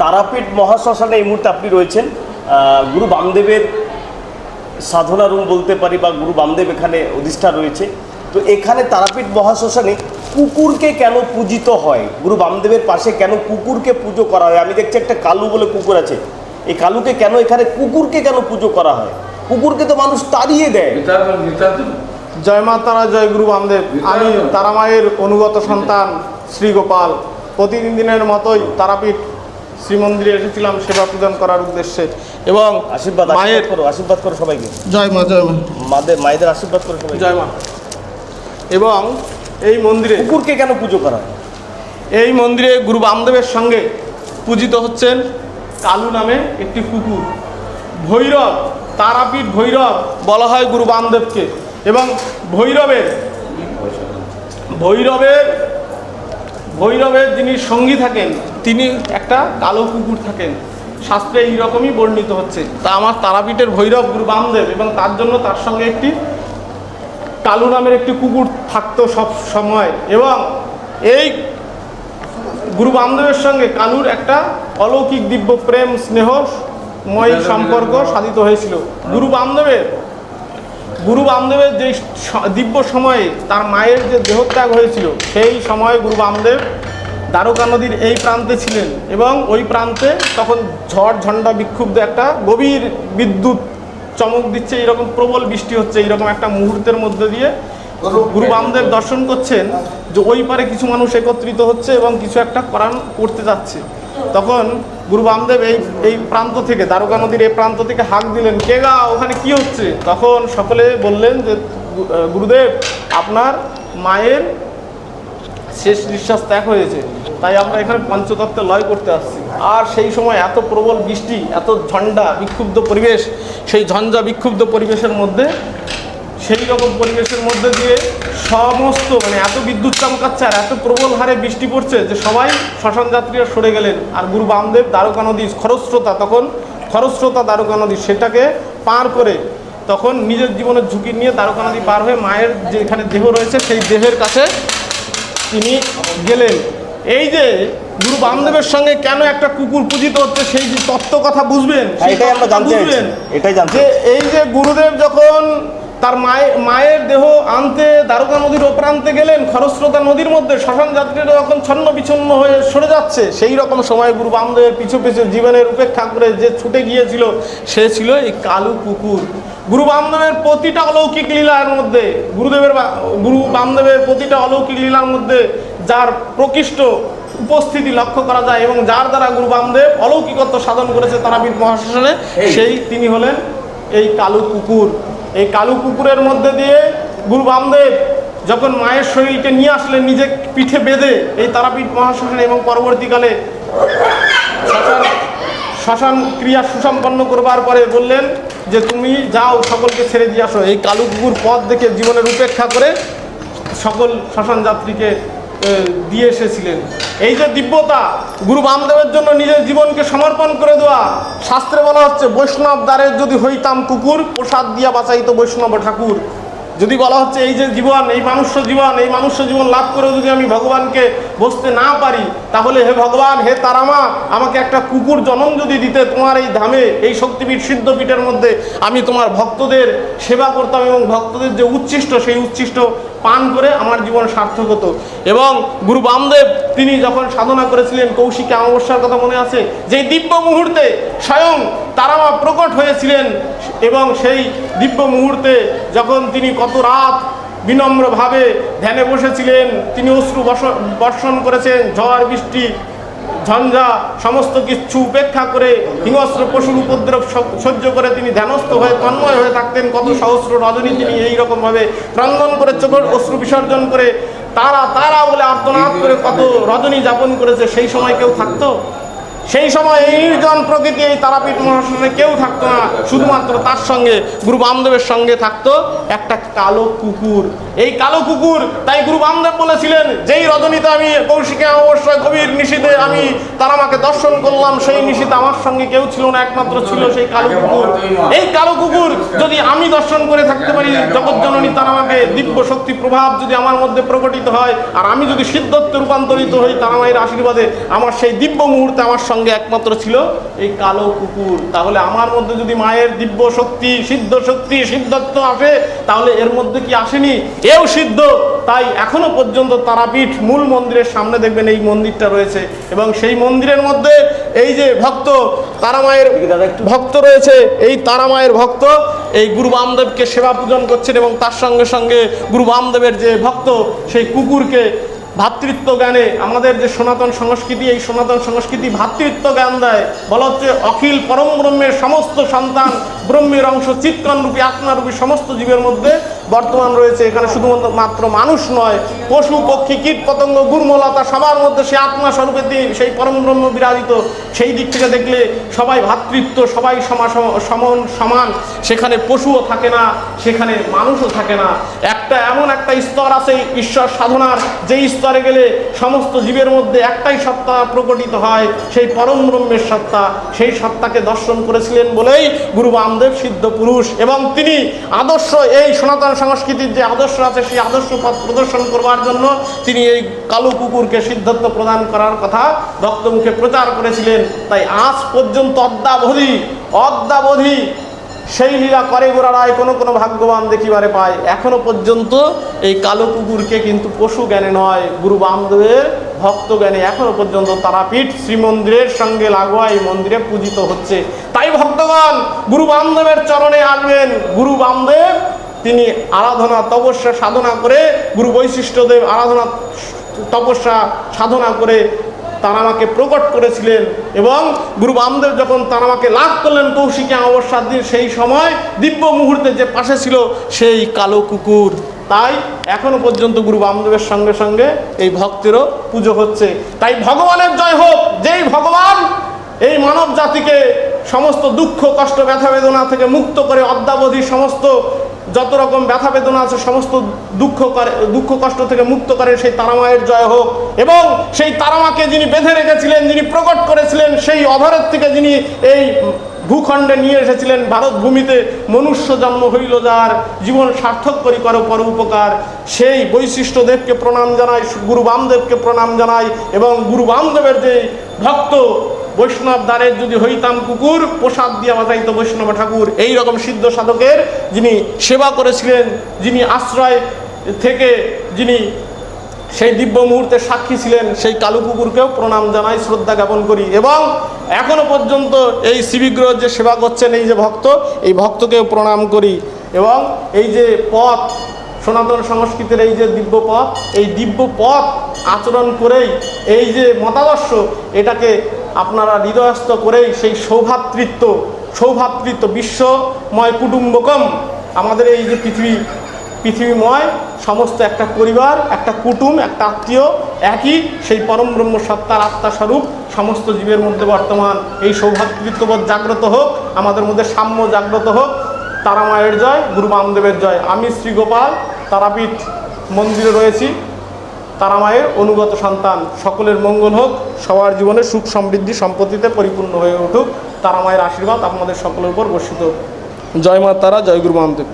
তারাপীঠ মহাশ্মশানে এই মুহূর্তে আপনি রয়েছেন। গুরু বামদেবের সাধনা রুম বলতে পারি, বা গুরু বামদেব এখানে অধিষ্ঠান রয়েছে। তো এখানে তারাপীঠ মহাশ্মশানে কুকুরকে কেন পূজিত হয়? গুরু বামদেবের পাশে কেন কুকুরকে পুজো করা হয়? আমি দেখছি একটা কালু বলে কুকুর আছে, এই কালুকে কেন এখানে কুকুরকে কেন পুজো করা হয়? কুকুরকে তো মানুষ তাড়িয়ে দেয়। জয় মা তারা, জয় গুরু বামদেব। আমি তারামায়ের অনুগত সন্তান শ্রী গোপাল। প্রতিদিন দিনের মতোই তারাপীঠ শ্রীমন্দিরে এসেছিলাম সেবা প্রদান করার উদ্দেশ্যে, এবং আশীর্বাদ করো সবাইকে। জয় মা, জয় মা, মায়েদের আশীর্বাদ করো সবাই, জয় মা। এবং এই মন্দিরে কুকুরকে কেন পুজো করা হয়? এই মন্দিরে গুরু বামদেবের সঙ্গে পূজিত হচ্ছেন কালু নামে একটি কুকুর। ভৈরব, তারাপীঠ ভৈরব বলা হয় গুরু বামদেবকে। এবং ভৈরবের যিনি সঙ্গী থাকেন তিনি একটা কালো কুকুর থাকেন। শাস্ত্রে এইরকমই বর্ণিত হচ্ছে। তা আমার তারাপীঠের ভৈরব গুরু বামদেব, এবং তার জন্য তার সঙ্গে একটি কালু নামের একটি কুকুর থাকতো সব সময়। এবং এই গুরু বামদেবের সঙ্গে কালুর একটা অলৌকিক দিব্য প্রেম স্নেহময় সম্পর্ক সাধিত হয়েছিল। গুরু বামদেবের যে দিব্য সময়ে তার মায়ের যে দেহত্যাগ হয়েছিল, সেই সময়ে গুরু বামদেব দ্বারকা নদীর এই প্রান্তে ছিলেন, এবং ওই প্রান্তে তখন ঝড় ঝন্ডা বিক্ষুব্ধ একটা গভীর বিদ্যুৎ চমক দিচ্ছে, এইরকম প্রবল বৃষ্টি হচ্ছে। এইরকম একটা মুহূর্তের মধ্যে দিয়ে গুরু বামদেব দর্শন করছেন যে ওই পারে কিছু মানুষ একত্রিত হচ্ছে এবং কিছু একটা করতে যাচ্ছে। তখন গুরু বামদেব এই প্রান্ত থেকে, দ্বারকা নদীর এই প্রান্ত থেকে হাঁক দিলেন, কে গা, ওখানে কি হচ্ছে? তখন সকলে বললেন যে গুরুদেব, আপনার মায়ের শেষ নিঃশ্বাস ত্যাগ হয়েছে, তাই আমরা এখানে পঞ্চতত্ত্বে লয় করতে আসছি। আর সেই সময় এত প্রবল বৃষ্টি, এত ঝঞ্ঝা বিক্ষুব্ধ পরিবেশ, সেই ঝঞ্ঝা বিক্ষুব্ধ পরিবেশের মধ্যে, সেই রকম পরিবেশের মধ্যে দিয়ে সমস্ত এত বিদ্যুৎ চমকাচ্ছে আর এত প্রবল হারে বৃষ্টি পড়ছে যে সবাই শ্মশান যাত্রীরা সরে গেলেন। আর গুরু বামদেব দ্বারকা নদী, খরস্রোতা দ্বারকা নদী, সেটাকে পার করে তখন নিজের জীবনের ঝুঁকি নিয়ে দ্বারকা নদী পার হয়ে মায়ের যেখানে দেহ রয়েছে সেই দেহের কাছে তিনি গেলেন। এই যে গুরু বামদেবের সঙ্গে কেন একটা কুকুর পূজিত হচ্ছে, সেই যে তত্ত্ব কথা বুঝবেন, যে এই যে গুরুদেব যখন তার মায়ের দেহ আনতে দ্বারকা নদীর ওপ্রান্তে গেলেন, খরস্রোতা নদীর মধ্যে, শ্মশান যাত্রীরা যখন ছন্ন বিচ্ছন্ন হয়ে সরে যাচ্ছে, সেই রকম সময় গুরু বামদেবের পিছু পিছু জীবনের উপেক্ষা করে যে ছুটে গিয়েছিল, সে ছিল এই কালু কুকুর। গুরু বামদেবের প্রতিটা অলৌকিক লীলার মধ্যে, গুরু বামদেবের প্রতিটা অলৌকিক লীলার মধ্যে যার প্রকৃষ্ট উপস্থিতি লক্ষ্য করা যায়, এবং যার দ্বারা গুরু বামদেব অলৌকিকত্ব সাধন করেছে তারাপীঠ মহাশ্মশানে, তিনি হলেন এই কালু কুকুর। এই কালু কুকুরের মধ্যে দিয়ে গুরু বামদেব যখন মায়ের শরীরকে নিয়ে আসলেন নিজে পিঠে বেঁধে এই তারাপীঠ মহাশ্মশানে, এবং পরবর্তীকালে শ্মশান ক্রিয়া সুসম্পন্ন করবার পরে বললেন যে তুমি যাও, সকলকে ছেড়ে দিয়ে আসো। এই কালু কুকুর পথ দেখে জীবনের উপেক্ষা করে সকল শ্মশান যাত্রীকে দিয়ে এসেছিলেন। এই যে দিব্যতা, গুরু বামদেবের জন্য নিজের জীবনকে সমর্পণ করে দেওয়া। শাস্ত্রে বলা হচ্ছে, বৈষ্ণব দ্বারের যদি হইতাম কুকুর, প্রসাদ দিয়া বাঁচাইতো বৈষ্ণব ঠাকুর। যদি বলা হচ্ছে এই যে জীবন, এই মানুষ্য জীবন লাভ করেও যদি আমি ভগবানকে বসতে না পারি, তাহলে হে ভগবান, হে তারামা, আমাকে একটা কুকুর জন্ম যদি দিতে তোমার এই ধামে, এই শক্তিপীঠ সিদ্ধপীঠের মধ্যে, আমি তোমার ভক্তদের সেবা করতাম, এবং ভক্তদের যে উচ্ছিষ্ট, সেই উচ্ছিষ্ট পান করে আমার জীবন সার্থক হতো। এবং গুরু বামদেব তিনি যখন সাধনা করেছিলেন, কৌশিকী অমাবস্যার কথা মনে আছে, যে দিব্য মুহূর্তে স্বয়ং তারামা প্রকট হয়েছিলেন, এবং সেই দিব্য মুহূর্তে যখন তিনি কত রাত বিনম্রভাবে ধ্যানে বসেছিলেন, তিনি অশ্রু বর্ষণ করেছেন, ঝড় বৃষ্টি ঝঞ্ঝা সমস্ত কিছু উপেক্ষা করে, হিংস্র পশুর উপদ্রব সহ্য করে তিনি ধ্যানস্থ হয়ে তন্ময় হয়ে থাকতেন। কত সহস্র রজনী তিনি এইরকমভাবে ক্রন্দন করে, চোখের অশ্রু বিসর্জন করে, তারা বলে আর্তনাদ করে কত রজনী যাপন করেছে। সেই সময় কেউ থাকতো? সেই সময় এই নির্জন প্রকৃতি, এই তারাপীঠ মহাশ্মশানে কেউ থাকতো না। শুধুমাত্র তার সঙ্গে, গুরু বামদেবের সঙ্গে থাকতো একটা কালো কুকুর। এই কালো কুকুর, তাই গুরু বামদেব বলেছিলেন, যেই রজনীতে আমি কৌশিকী অমাবস্যায় গভীর নিশীথে আমি তারামাকে দর্শন করলাম, সেই নিশীথে আমার সঙ্গে কেউ ছিল না, একমাত্র ছিল সেই কালো কুকুর। এই কালো কুকুর যদি আমি দর্শন করে থাকতে পারি, জগৎজননী তারামাকে, দিব্য শক্তি প্রভাব যদি আমার মধ্যে প্রকটিত হয়, আর আমি যদি সিদ্ধত্বে রূপান্তরিত হই তারামায়ের আশীর্বাদে, আমার সেই দিব্য মুহূর্তে আমার সঙ্গে সঙ্গে একমাত্র ছিল এই কালো কুকুর। তাহলে আমার মধ্যে যদি মায়ের দিব্য শক্তি, সিদ্ধ শক্তি, সিদ্ধত্ব আসে, তাহলে এর মধ্যে কি আসেনি? এও সিদ্ধ। তাই এখনো পর্যন্ত তারাপীঠ মূল মন্দিরের সামনে দেখবেন এই মন্দিরটা রয়েছে, এবং সেই মন্দিরের মধ্যে এই যে ভক্ত তারামায়ের ভক্ত রয়েছে, এই তারামায়ের ভক্ত এই গুরু বামদেবকে সেবা পূজন করছেন, এবং তার সঙ্গে সঙ্গে গুরু বামদেবের যে ভক্ত সেই কুকুরকে ভাতৃত্ব জ্ঞানে, আমাদের যে সনাতন সংস্কৃতি, এই সনাতন সংস্কৃতি ভাতৃত্ব জ্ঞান দেয়। বলা হচ্ছে অখিল পরম ব্রহ্মের সমস্ত সন্তান, ব্রহ্মের অংশ, চিৎকণরূপী আত্মারূপী সমস্ত জীবের মধ্যে বর্তমান রয়েছে। এখানে শুধুমাত্র মানুষ নয়, পশু পক্ষী কীট পতঙ্গ গুরমলতা সবার মধ্যে সে আত্মা স্বরূপে সেই পরম ব্রহ্ম বিরাজিত। সেই দিক থেকে দেখলে সবাই ভাতৃত্ব, সবাই সমান। সেখানে পশুও থাকে না, সেখানে মানুষও থাকে না। এমন একটা স্তর আছে ঈশ্বর সাধনার, যেই স্তরে গেলে সমস্ত জীবের মধ্যে একটাই সত্তা প্রকটিত হয়, সেই পরম ব্রহ্মের সত্তা। সেই সত্তাকে দর্শন করেছিলেন বলেই গুরু বামদেব সিদ্ধ পুরুষ, এবং তিনি আদর্শ, এই সনাতন সংস্কৃতির যে আদর্শ আছে সেই আদর্শ পথ প্রদর্শন করবার জন্য তিনি এই কালো কুকুরকে সিদ্ধত্ব প্রদান করার কথা ভক্তমুখে প্রচার করেছিলেন। তাই আজ পর্যন্ত অদ্যাবধি সেই লীলা করে গোড়ায় কোনো ভাগ্যবান দেখিবারে পায়। এখনো পর্যন্ত এই কালো কুকুরকে কিন্তু পশু জ্ঞানে নয়, গুরু বামদেবের ভক্ত জ্ঞানে এখনো পর্যন্ত তারাপীঠ শ্রীমন্দিরের সঙ্গে লাগোয়া এই মন্দিরে পূজিত হচ্ছে। তাই ভক্তগণ গুরু বামদেবের চরণে আসবেন। গুরু বামদেব তিনি আরাধনা তপস্যা সাধনা করে, গুরু বৈশিষ্ট্যদেব আরাধনা তপস্যা সাধনা করে তারামাকে প্রকট করেছিলেন, এবং গুরু বামদেব যখন তারামাকে লাভ করলেন কৌশিকী অমাবস্যার দিন, সেই সময় দিব্য মুহূর্তে যে পাশে ছিল সেই কালো কুকুর। তাই এখনো পর্যন্ত গুরু বামদেবের সঙ্গে সঙ্গে এই ভক্তেরও পুজো হচ্ছে। তাই ভগবানের জয় হোক, যেই ভগবান এই মানব জাতিকে সমস্ত দুঃখ কষ্ট ব্যথা বেদনা থেকে মুক্ত করে, অদ্যাবধি সমস্ত যত রকম ব্যথা বেদনা আছে সমস্ত দুঃখ কষ্ট থেকে মুক্ত করে, সেই তারামায়ের জয় হোক। এবং সেই তারামাকে যিনি বেঁধে রেখেছিলেন, যিনি প্রকট করেছিলেন, সেই অধরের থেকে যিনি এই ভূখণ্ডে নিয়ে এসেছিলেন ভারত ভূমিতে, মনুষ্য জন্ম হইল যার, জীবন সার্থক করি করো পর উপকার, সেই বৈশিষ্ট্য দেবকে প্রণাম জানাই, গুরু বামদেবকে প্রণাম জানাই। এবং গুরু বামদেবের যে ভক্ত বৈষ্ণব দ্বারের যদি হইতাম কুকুর, প্রসাদ দিয়া বাজাইত বৈষ্ণব ঠাকুর, এই রকম সিদ্ধ সাধকের যিনি সেবা করেছিলেন, যিনি আশ্রয় থেকে যিনি সেই দিব্য মুহূর্তে সাক্ষী ছিলেন, সেই কালো কুকুরকেও প্রণাম জানাই, শ্রদ্ধা জ্ঞাপন করি। এবং এখনো পর্যন্ত এই শিবিগ্রহ যে সেবা করছেন এই যে ভক্ত, এই ভক্তকেও প্রণাম করি। এবং এই যে পথ, সনাতন সংস্কৃতির এই যে দিব্য পথ, এই দিব্য পথ আচরণ করেই এই যে মতাদর্শ, এটাকে আপনারা হৃদয়স্থ করেই সেই সৌভাতৃত্ব বিশ্বময় কুটুম্বকম, আমাদের এই যে পৃথিবীময় সমস্ত একটা পরিবার, একটা কুটুম, একটা আত্মীয়, একই সেই পরম ব্রহ্ম সত্তার আত্মাস্বরূপ সমস্ত জীবের মধ্যে বর্তমান। এই সৌভাতৃত্ববোধ জাগ্রত হোক, আমাদের মধ্যে সাম্য জাগ্রত হোক। তারামায়ের জয়, গুরু বামদেবের জয়। আমি শ্রী গোপাল তারাপীঠ মন্দিরে রয়েছি, তারামায়ের অনুগত সন্তান। সকলের মঙ্গল হোক, সবার জীবনে সুখ সমৃদ্ধি সম্পত্তিতে পরিপূর্ণ হয়ে উঠুক। তারামায়ের আশীর্বাদ আপনাদের সকলের উপর বর্ষিত। জয় মা তারা, জয় গুরু বামদেব।